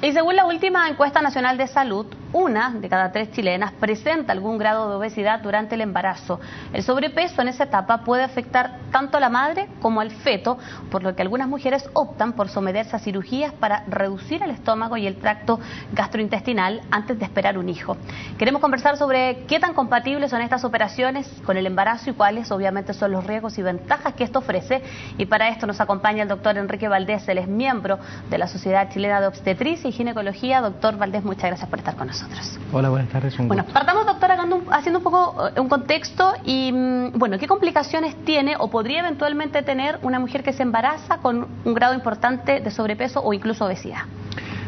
Y según la última encuesta nacional de salud, 1 de cada 3 chilenas presenta algún grado de obesidad durante el embarazo. El sobrepeso en esa etapa puede afectar tanto a la madre como al feto, por lo que algunas mujeres optan por someterse a cirugías para reducir el estómago y el tracto gastrointestinal antes de esperar un hijo. Queremos conversar sobre qué tan compatibles son estas operaciones con el embarazo y cuáles obviamente son los riesgos y ventajas que esto ofrece. Y para esto nos acompaña el doctor Enrique Valdés, él es miembro de la Sociedad Chilena de Obstetricia y Ginecología. Doctor Valdés, muchas gracias por estar con nosotros. Hola, buenas tardes. Bueno, partamos, doctor, haciendo un poco un contexto y, bueno, ¿qué complicaciones tiene o podría eventualmente tener una mujer que se embaraza con un grado importante de sobrepeso o incluso obesidad?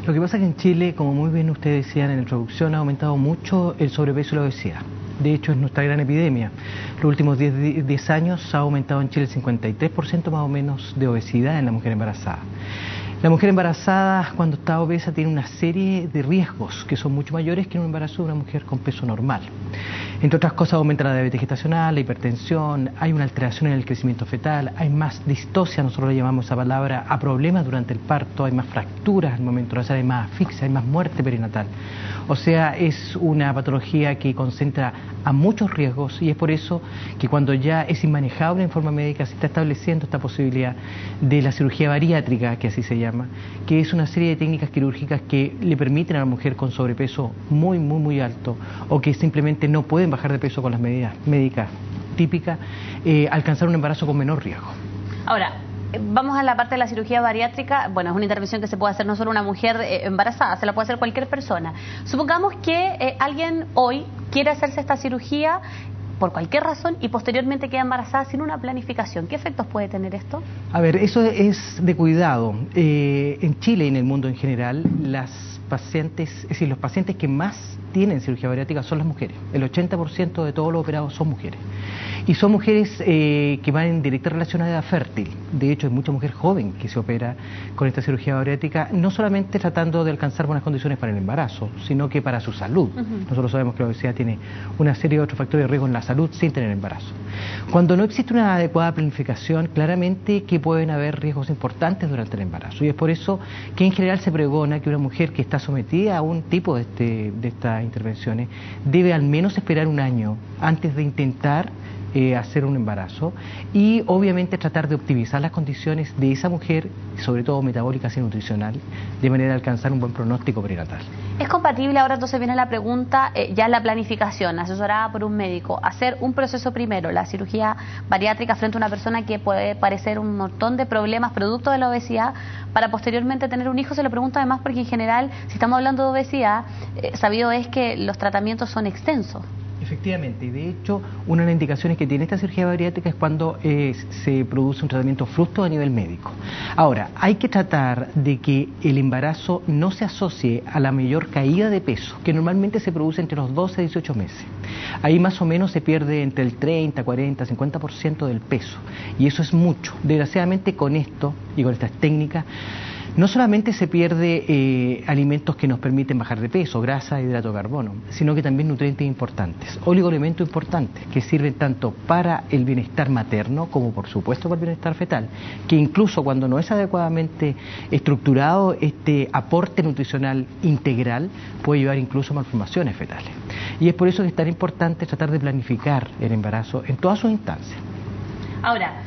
Lo que pasa es que en Chile, como muy bien ustedes decían en la introducción, ha aumentado mucho el sobrepeso y la obesidad. De hecho, es nuestra gran epidemia. Los últimos 10 años ha aumentado en Chile el 53% más o menos de obesidad en la mujer embarazada. La mujer embarazada, cuando está obesa, tiene una serie de riesgos que son mucho mayores que en un embarazo de una mujer con peso normal. Entre otras cosas, aumenta la diabetes gestacional, la hipertensión, hay una alteración en el crecimiento fetal, hay más distosia, nosotros le llamamos esa palabra, a problemas durante el parto, hay más fracturas al momento de nacer, hay más asfixia, hay más muerte perinatal. O sea, es una patología que concentra a muchos riesgos y es por eso que cuando ya es inmanejable en forma médica se está estableciendo esta posibilidad de la cirugía bariátrica, que así se llama, que es una serie de técnicas quirúrgicas que le permiten a la mujer con sobrepeso muy alto o que simplemente no pueden bajar de peso con las medidas médicas típicas, alcanzar un embarazo con menor riesgo. Ahora, vamos a la parte de la cirugía bariátrica. Bueno, es una intervención que se puede hacer no solo una mujer embarazada, se la puede hacer cualquier persona. Supongamos que alguien hoy quiere hacerse esta cirugía por cualquier razón y posteriormente queda embarazada sin una planificación. ¿Qué efectos puede tener esto? A ver, eso es de cuidado. En Chile y en el mundo en general, las pacientes, es decir, los pacientes que más tienen cirugía bariátrica son las mujeres. El 80% de todos los operados son mujeres. Y son mujeres que van en directa relación a la edad fértil. De hecho, hay mucha mujer joven que se opera con esta cirugía bariátrica, no solamente tratando de alcanzar buenas condiciones para el embarazo, sino que para su salud. Nosotros sabemos que la obesidad tiene una serie de otros factores de riesgo en la salud sin tener embarazo. Cuando no existe una adecuada planificación, claramente que pueden haber riesgos importantes durante el embarazo. Y es por eso que en general se pregona que una mujer que está sometida a un tipo de estas intervenciones debe al menos esperar un año antes de intentar hacer un embarazo y obviamente tratar de optimizar las condiciones de esa mujer, sobre todo metabólicas y nutricional, de manera de alcanzar un buen pronóstico perinatal. ¿Es compatible, ahora entonces viene la pregunta, ya la planificación, asesorada por un médico, hacer un proceso primero, la cirugía bariátrica frente a una persona que puede padecer un montón de problemas producto de la obesidad, para posteriormente tener un hijo? Se lo pregunto además porque en general, si estamos hablando de obesidad, sabido es que los tratamientos son extensos. Efectivamente, y de hecho, una de las indicaciones que tiene esta cirugía bariátrica es cuando se produce un tratamiento fructo a nivel médico. Ahora, hay que tratar de que el embarazo no se asocie a la mayor caída de peso, que normalmente se produce entre los 12 y 18 meses. Ahí más o menos se pierde entre el 30, 40, 50% del peso, y eso es mucho. Desgraciadamente con esto y con estas técnicas, no solamente se pierde alimentos que nos permiten bajar de peso, grasa, hidrato de carbono, sino que también nutrientes importantes, oligoelementos importantes, que sirven tanto para el bienestar materno como por supuesto para el bienestar fetal, que incluso cuando no es adecuadamente estructurado, este aporte nutricional integral puede llevar incluso a malformaciones fetales. Y es por eso que es tan importante tratar de planificar el embarazo en todas sus instancias. Ahora,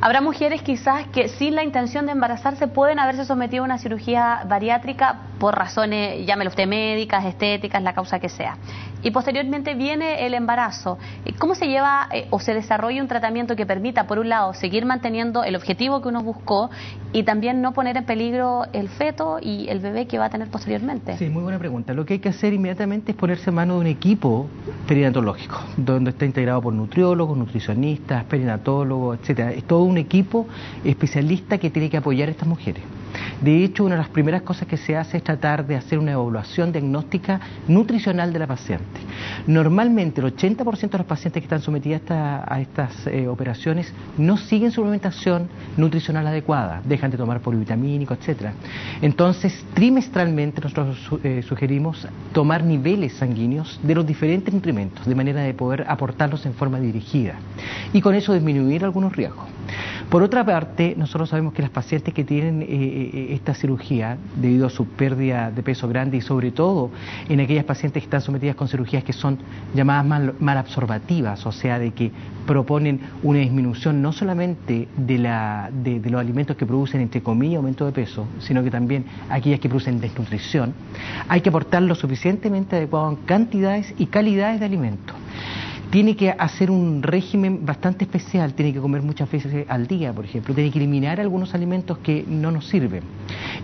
habrá mujeres quizás que sin la intención de embarazarse pueden haberse sometido a una cirugía bariátrica por razones, llámelo usted, médicas, estéticas, la causa que sea. Y posteriormente viene el embarazo. ¿Cómo se lleva o se desarrolla un tratamiento que permita, por un lado, seguir manteniendo el objetivo que uno buscó y también no poner en peligro el feto y el bebé que va a tener posteriormente? Sí, muy buena pregunta. Lo que hay que hacer inmediatamente es ponerse en manos de un equipo perinatológico, donde está integrado por nutriólogos, nutricionistas, perinatólogos, etcétera. Es todo un equipo especialista que tiene que apoyar a estas mujeres. De hecho, una de las primeras cosas que se hace es tratar de hacer una evaluación diagnóstica nutricional de la paciente. Normalmente el 80% de las pacientes que están sometidas a estas operaciones no siguen su alimentación nutricional adecuada, dejan de tomar polivitamínico, etcétera. Entonces, trimestralmente nosotros sugerimos tomar niveles sanguíneos de los diferentes nutrimentos, de manera de poder aportarlos en forma dirigida y con eso disminuir algunos riesgos. Por otra parte, nosotros sabemos que las pacientes que tienen esta cirugía, debido a su pérdida de peso grande y sobre todo en aquellas pacientes que están sometidas con cirugías que son llamadas malabsorbativas, o sea, de que proponen una disminución no solamente de los alimentos que producen, entre comillas, aumento de peso, sino que también aquellas que producen desnutrición, hay que aportar lo suficientemente adecuado en cantidades y calidades de alimentos. Tiene que hacer un régimen bastante especial, tiene que comer muchas veces al día, por ejemplo, tiene que eliminar algunos alimentos que no nos sirven.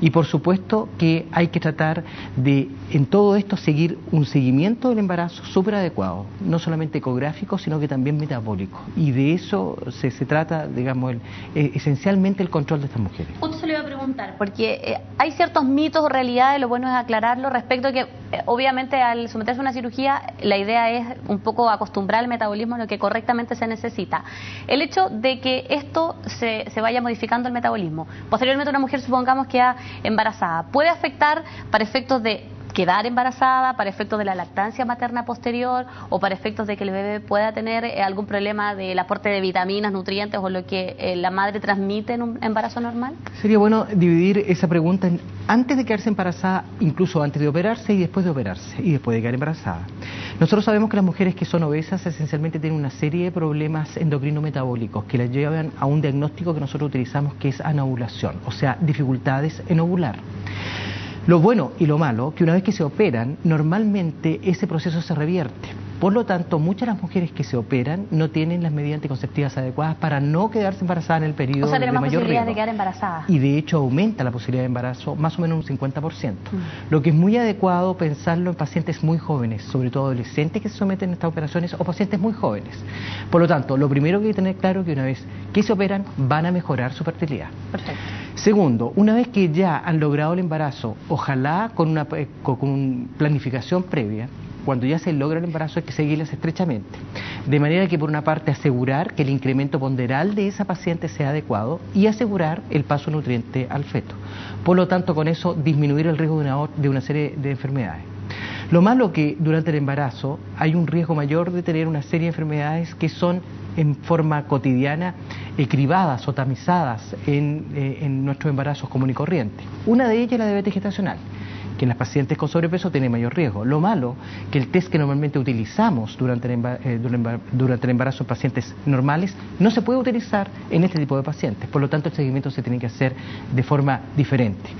Y por supuesto que hay que tratar de, en todo esto, seguir un seguimiento del embarazo súper adecuado, no solamente ecográfico, sino que también metabólico. Y de eso se trata, digamos, esencialmente el control de estas mujeres. Justo se le iba a preguntar, porque hay ciertos mitos o realidades, lo bueno es aclararlo, respecto a que, obviamente, al someterse a una cirugía, la idea es un poco acostumbrar el metabolismo, lo que correctamente se necesita. El hecho de que esto se vaya modificando el metabolismo, posteriormente una mujer, supongamos, queda embarazada, ¿puede afectar para efectos de quedar embarazada, para efectos de la lactancia materna posterior o para efectos de que el bebé pueda tener algún problema del aporte de vitaminas, nutrientes o lo que la madre transmite en un embarazo normal? Sería bueno dividir esa pregunta en antes de quedarse embarazada, incluso antes de operarse y después de operarse y después de quedar embarazada. Nosotros sabemos que las mujeres que son obesas esencialmente tienen una serie de problemas endocrino-metabólicos que las llevan a un diagnóstico que nosotros utilizamos, que es anovulación, o sea, dificultades en ovular. Lo bueno y lo malo, que una vez que se operan, normalmente ese proceso se revierte. Por lo tanto, muchas de las mujeres que se operan no tienen las medidas anticonceptivas adecuadas para no quedarse embarazadas en el periodo de mayor riesgo. O sea, tenemos posibilidades de quedar embarazadas. Y de hecho aumenta la posibilidad de embarazo más o menos un 50%. Lo que es muy adecuado pensarlo en pacientes muy jóvenes, sobre todo adolescentes que se someten a estas operaciones o pacientes muy jóvenes. Por lo tanto, lo primero que hay que tener claro es que una vez que se operan van a mejorar su fertilidad. Perfecto. Segundo, una vez que ya han logrado el embarazo, ojalá con una planificación previa, cuando ya se logra el embarazo hay que seguirlas estrechamente, de manera que por una parte asegurar que el incremento ponderal de esa paciente sea adecuado y asegurar el paso nutriente al feto. Por lo tanto, con eso disminuir el riesgo de una serie de enfermedades. Lo malo que durante el embarazo hay un riesgo mayor de tener una serie de enfermedades que son en forma cotidiana cribadas o tamizadas en nuestros embarazos común y corriente. Una de ellas es la diabetes gestacional, que en las pacientes con sobrepeso tiene mayor riesgo. Lo malo, que el test que normalmente utilizamos durante el embarazo en pacientes normales no se puede utilizar en este tipo de pacientes. Por lo tanto, el seguimiento se tiene que hacer de forma diferente.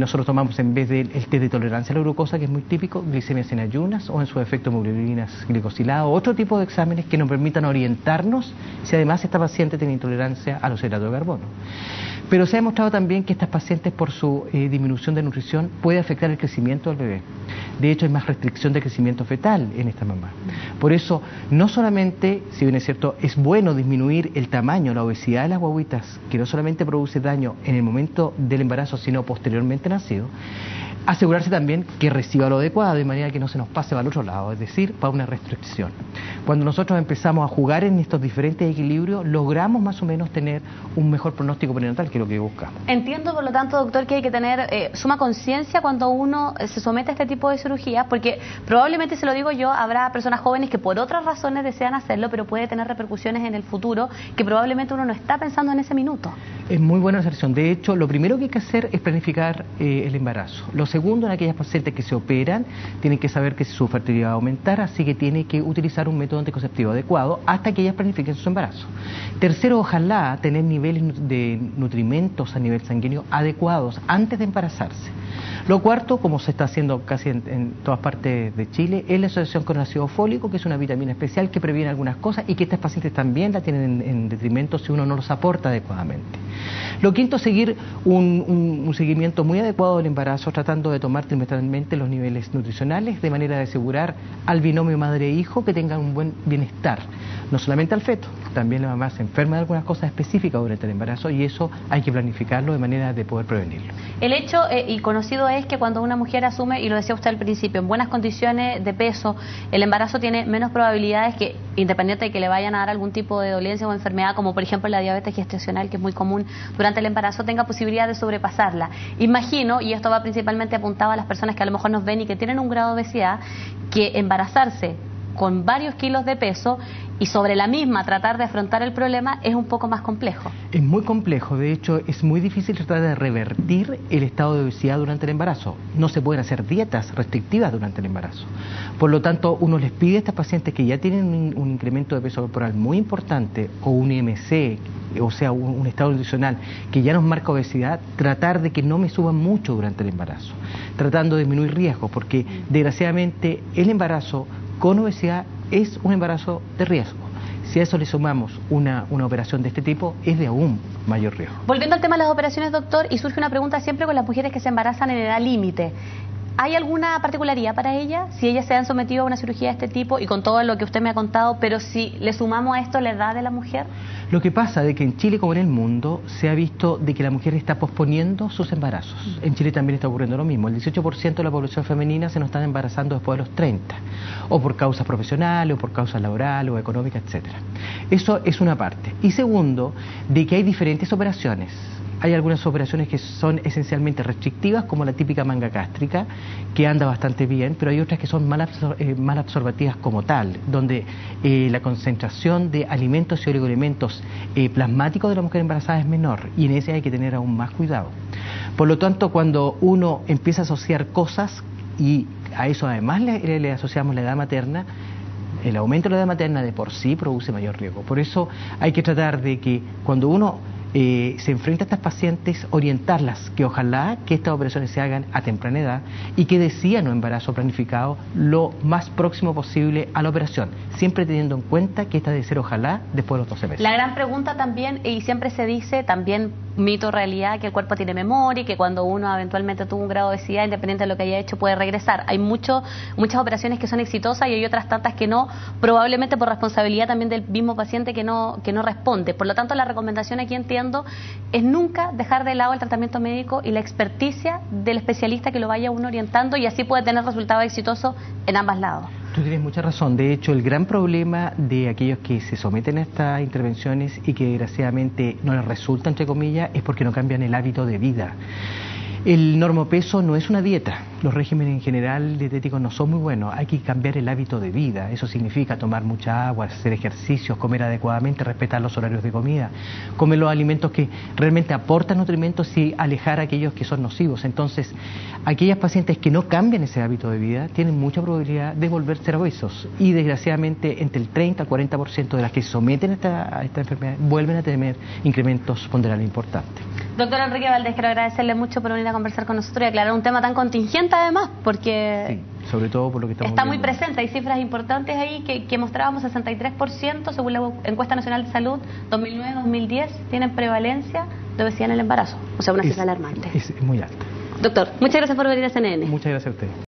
Nosotros tomamos, en vez del test de tolerancia a la glucosa, que es muy típico, glicemias en ayunas o en su defecto hemoglobininas glicosiladas, o otro tipo de exámenes que nos permitan orientarnos si además esta paciente tiene intolerancia a los hidratos de carbono. Pero se ha demostrado también que estas pacientes, por su disminución de nutrición, puede afectar el crecimiento del bebé. De hecho, hay más restricción de crecimiento fetal en esta mamá. Por eso, no solamente, si bien es cierto, es bueno disminuir el tamaño, la obesidad de las guaguitas, que no solamente produce daño en el momento del embarazo, sino posteriormente nacido, asegurarse también que reciba lo adecuado, de manera que no se nos pase al otro lado, es decir, para una restricción. Cuando nosotros empezamos a jugar en estos diferentes equilibrios, logramos más o menos tener un mejor pronóstico perinatal, que es lo que buscamos. Entiendo, por lo tanto, doctor, que hay que tener suma conciencia cuando uno se somete a este tipo de cirugías, porque probablemente, se lo digo yo, habrá personas jóvenes que por otras razones desean hacerlo, pero puede tener repercusiones en el futuro que probablemente uno no está pensando en ese minuto. Es muy buena observación. De hecho, lo primero que hay que hacer es planificar el embarazo. Lo segundo, en aquellas pacientes que se operan, tienen que saber que su fertilidad va a aumentar, así que tiene que utilizar un método anticonceptivo adecuado hasta que ellas planifiquen su embarazo. Tercero, ojalá tener niveles de nutrimentos a nivel sanguíneo adecuados antes de embarazarse. Lo cuarto, como se está haciendo casi en todas partes de Chile, es la asociación con ácido fólico, que es una vitamina especial que previene algunas cosas y que estas pacientes también la tienen en detrimento si uno no los aporta adecuadamente. Lo quinto, seguir un seguimiento muy adecuado del embarazo, tratando de tomar trimestralmente los niveles nutricionales, de manera de asegurar al binomio madre-hijo que tengan un buen bienestar. No solamente al feto, también la mamá se enferma de algunas cosas específicas durante el embarazo y eso hay que planificarlo de manera de poder prevenirlo. El hecho, y conocido es que cuando una mujer asume, y lo decía usted al principio, en buenas condiciones de peso, el embarazo tiene menos probabilidades que, independiente de que le vayan a dar algún tipo de dolencia o enfermedad, como por ejemplo la diabetes gestacional, que es muy común durante el embarazo, tenga posibilidad de sobrepasarla. Imagino, y esto va principalmente apuntado a las personas que a lo mejor nos ven y que tienen un grado de obesidad, que embarazarse con varios kilos de peso y sobre la misma tratar de afrontar el problema es un poco más complejo. Es muy complejo, de hecho es muy difícil tratar de revertir el estado de obesidad durante el embarazo. No se pueden hacer dietas restrictivas durante el embarazo. Por lo tanto, uno les pide a estas pacientes que ya tienen un incremento de peso corporal muy importante o un IMC, o sea, un estado nutricional que ya nos marca obesidad, tratar de que no me suban mucho durante el embarazo, tratando de disminuir riesgos, porque desgraciadamente el embarazo con obesidad es un embarazo de riesgo. Si a eso le sumamos una operación de este tipo, es de aún mayor riesgo. Volviendo al tema de las operaciones, doctor, y surge una pregunta siempre con las mujeres que se embarazan en edad límite. ¿Hay alguna particularidad para ellas? Si ellas se han sometido a una cirugía de este tipo y con todo lo que usted me ha contado, pero si le sumamos a esto la edad de la mujer. Lo que pasa es que en Chile como en el mundo se ha visto de que la mujer está posponiendo sus embarazos. En Chile también está ocurriendo lo mismo. El 18% de la población femenina se nos está embarazando después de los 30, o por causas profesionales, o por causas laborales, o económicas, etcétera. Eso es una parte. Y segundo, de que hay diferentes operaciones. Hay algunas operaciones que son esencialmente restrictivas, como la típica manga gástrica, que anda bastante bien, pero hay otras que son mal absorbativas como tal, donde la concentración de alimentos y oligoelementos plasmáticos de la mujer embarazada es menor, y en ese hay que tener aún más cuidado. Por lo tanto, cuando uno empieza a asociar cosas, y a eso además le asociamos la edad materna, el aumento de la edad materna de por sí produce mayor riesgo. Por eso hay que tratar de que cuando uno se enfrenta a estas pacientes, orientarlas, que ojalá que estas operaciones se hagan a temprana edad y que decían un embarazo planificado lo más próximo posible a la operación, siempre teniendo en cuenta que esta debe ser ojalá después de los 12 meses. La gran pregunta también, y siempre se dice, también mito realidad, que el cuerpo tiene memoria y que cuando uno eventualmente tuvo un grado de obesidad, independiente de lo que haya hecho, puede regresar. Hay muchas operaciones que son exitosas y hay otras tantas que no, probablemente por responsabilidad también del mismo paciente que no responde. Por lo tanto, la recomendación aquí entiendo es nunca dejar de lado el tratamiento médico y la experticia del especialista que lo vaya uno orientando, y así puede tener resultados exitosos en ambos lados. Tú tienes mucha razón. De hecho, el gran problema de aquellos que se someten a estas intervenciones y que desgraciadamente no les resulta, entre comillas, es porque no cambian el hábito de vida. El normopeso no es una dieta. Los regímenes en general dietéticos no son muy buenos. Hay que cambiar el hábito de vida. Eso significa tomar mucha agua, hacer ejercicios, comer adecuadamente, respetar los horarios de comida, comer los alimentos que realmente aportan nutrimentos y alejar a aquellos que son nocivos. Entonces, aquellas pacientes que no cambian ese hábito de vida tienen mucha probabilidad de volverse obesos. Y desgraciadamente, entre el 30 al 40% de las que se someten a esta enfermedad vuelven a tener incrementos ponderales importantes. Doctor Enrique Valdés, quiero agradecerle mucho por venir a conversar con nosotros y aclarar un tema tan contingente además, porque sí, sobre todo por lo que estamos está viendo. Muy presente. Hay cifras importantes ahí que mostrábamos: 63% según la Encuesta Nacional de Salud 2009-2010 tienen prevalencia de obesidad en el embarazo, o sea, una cifra alarmante. Es muy alta. Doctor, muchas gracias por venir a CNN. Muchas gracias a usted.